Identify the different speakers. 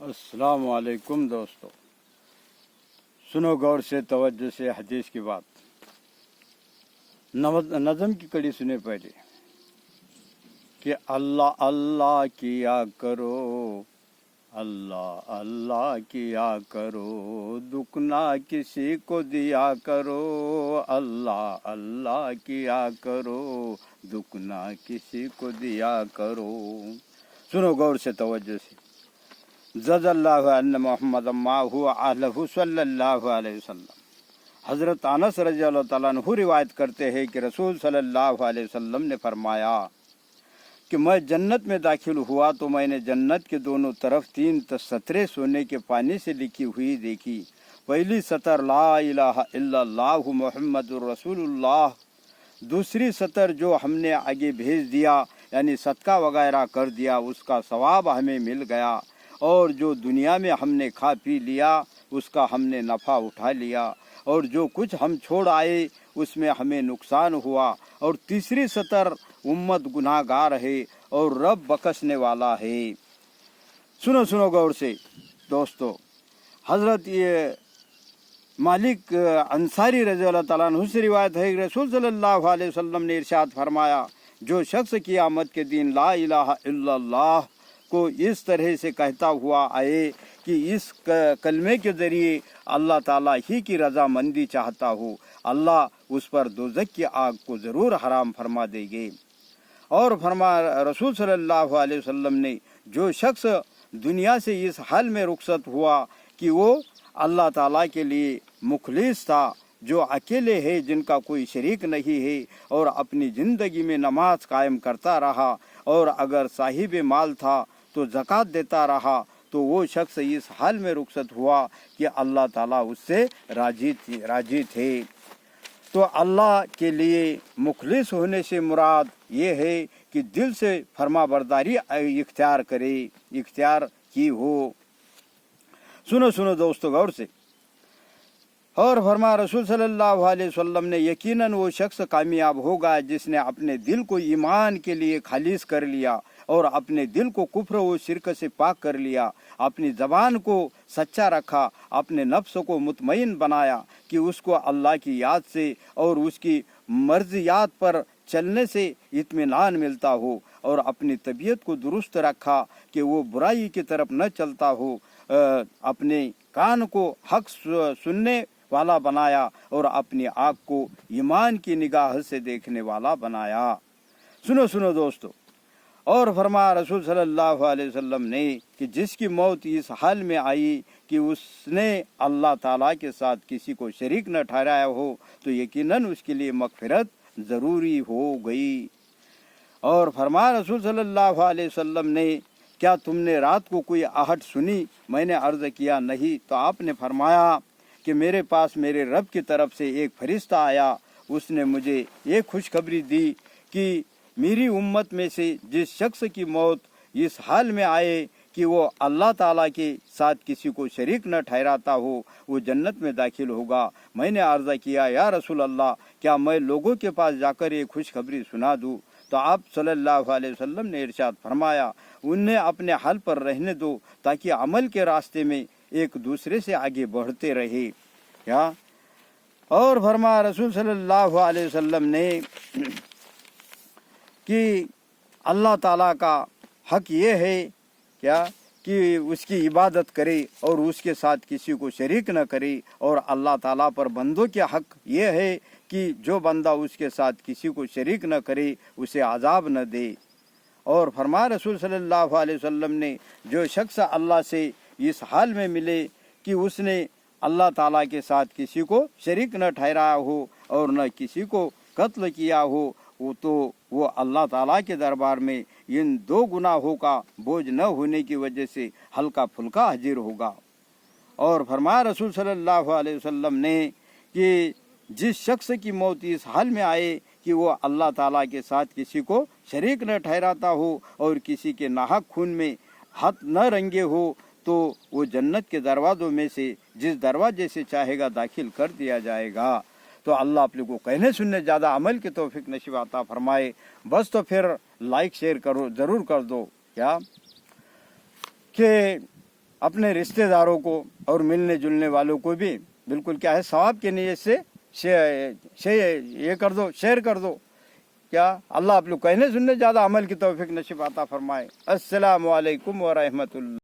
Speaker 1: अस्सलाम वालेकुम दोस्तों, सुनो गौर से, तवज्जो से हदीस की बात। नज़म की कड़ी सुने पहले कि अल्लाह अल्लाह किया करो, अल्लाह अल्लाह किया करो, दुख ना किसी को दिया करो, अल्लाह अल्लाह किया करो, दुख ना किसी को दिया करो। सुनो गौर से, तवज्जो से। ज़ल्लल्लाहु अन्ना मुहम्मद माहु अहलहु सल्लल्लाहु अलैहि वसल्लम। हज़रत अनस रज़ियल्लाहु तआला अन्हु रिवायत करते हैं कि रसूल सल्लल्लाहु अलैहि वसल्लम ने फरमाया कि मैं जन्नत में दाखिल हुआ तो मैंने जन्नत के दोनों तरफ 3 सतरें सोने के पानी से लिखी हुई देखी। पहली सतर ला इलाहा इल्लल्लाहु मुहम्मदुर रसूलुल्लाह, दूसरी सतर जो हमने आगे भेज दिया यानी सदका वगैरह कर दिया उसका सवाब हमें मिल गया, और जो दुनिया में हमने खा पी लिया उसका हमने नफ़ा उठा लिया, और जो कुछ हम छोड़ आए उसमें हमें नुकसान हुआ। और तीसरी सतर उम्मत गुनाहगार है और रब बख्शने वाला है। सुनो सुनो गौर से दोस्तों, हज़रत ये मालिक अंसारी रज़ियल्लाहु तआला अन्हु से रिवायत है, रसूल सल्लल्लाहु अलैहि वसल्लम ने इरशाद फरमाया, जो शख्स क़यामत के दिन ला इलाहा इल्लल्लाह को इस तरह से कहता हुआ आए कि इस कलमे के ज़रिए अल्लाह ताला ही की रज़ामंदी चाहता हो, अल्लाह उस पर दोज़ख की आग को ज़रूर हराम फरमा देंगे। और रसूल सल्लल्लाहु अलैहि वसल्लम ने जो शख्स दुनिया से इस हाल में रुखसत हुआ कि वो अल्लाह ताला के लिए मुखलिस था, जो अकेले है, जिनका कोई शरीक नहीं है, और अपनी ज़िंदगी में नमाज कायम करता रहा, और अगर साहिब माल था तो ज़कात देता रहा, तो वो शख्स इस हाल में रुखसत हुआ कि अल्लाह ताला उससे राजी थे। तो अल्लाह के लिए मुखलिस होने से मुराद ये है कि दिल से फरमा बरदारी इख्तियार करे, इख्तियार की हो। सुनो सुनो दोस्तों गौर से। और फरमा रसूल सल्लल्लाहु अलैहि वसल्लम ने, यकीनन वो शख्स कामयाब होगा जिसने अपने दिल को ईमान के लिए खालिस कर लिया, और अपने दिल को कुफ्र व शिरक से पाक कर लिया, अपनी ज़बान को सच्चा रखा, अपने नफ्स को मुतमईन बनाया कि उसको अल्लाह की याद से और उसकी मर्ज़ियात पर चलने से इत्मीनान मिलता हो, और अपनी तबीयत को दुरुस्त रखा कि वो बुराई की तरफ न चलता हो, अपने कान को हक सुनने वाला बनाया, और अपनी आँख को ईमान की निगाह से देखने वाला बनाया। सुनो सुनो दोस्तों। और फरमा रसूल सल्लल्लाहु अलैहि वसल्लम ने कि जिसकी मौत इस हाल में आई कि उसने अल्लाह ताला के साथ किसी को शरीक न ठहराया हो, तो यकीनन उसके लिए मग़फ़िरत ज़रूरी हो गई। और फरमा रसूल सल्लल्लाहु अलैहि वसल्लम ने, क्या तुमने रात को कोई आहट सुनी? मैंने अर्ज़ किया नहीं। तो आपने फरमाया कि मेरे पास मेरे रब की तरफ से एक फरिश्ता आया, उसने मुझे एक खुशखबरी दी कि मेरी उम्मत में से जिस शख्स की मौत इस हाल में आए कि वो अल्लाह ताला के साथ किसी को शरीक न ठहराता हो, वो जन्नत में दाखिल होगा। मैंने अर्ज़ा किया, या रसूल अल्लाह, क्या मैं लोगों के पास जाकर ये खुशखबरी सुना दूँ? तो आप सल्लल्लाहु अलैहि वसल्लम ने इरशाद फरमाया, उन्हें अपने हाल पर रहने दो ताकि अमल के रास्ते में एक दूसरे से आगे बढ़ते रहे। क्या? और फरमा रसूल सल्लल्लाहु अलैहि वसल्लम ने कि अल्लाह ताला का हक ये है क्या कि उसकी इबादत करे और उसके साथ किसी को शरीक न करे, और अल्लाह ताला पर बंदों के हक ये है कि जो बंदा उसके साथ किसी को शरीक न करे उसे अजाब न दे। और फरमा रसूल सल्लल्लाहु अलैहि वसल्लम ने, जो शख्स अल्लाह से इस हाल में मिले कि उसने अल्लाह ताला के साथ किसी को शरीक न ठहराया हो और न किसी को कत्ल किया हो, वो अल्लाह ताला के दरबार में इन 2 गुनाहों का बोझ न होने की वजह से हल्का फुल्का हाजिर होगा। और फरमाया रसूल सल्लल्लाहु अलैहि वसल्लम ने कि जिस शख्स की मौत इस हाल में आए कि वो अल्लाह ताला के साथ किसी को शरीक न ठहराता हो और किसी के नाहक खून में हाथ न रंगे हो, तो वो जन्नत के दरवाज़ों में से जिस दरवाजे से चाहेगा दाखिल कर दिया जाएगा। तो अल्लाह आप लोगों को कहने सुनने ज़्यादा अमल की तौफीक नसीब अता फरमाए। बस तो फिर लाइक शेयर करो ज़रूर कर दो क्या कि اپنے رشتہ داروں کو اور ملنے جلنے والوں کو بھی بالکل کیا ہے ثواب کی نیت سے یہ کر دو، شیئر کر دو. کیا اللہ آپ لوگ کہنے سننے زیادہ عمل کی توفیق نصیب عطا فرمائے. السلام علیکم ورحمۃ اللہ.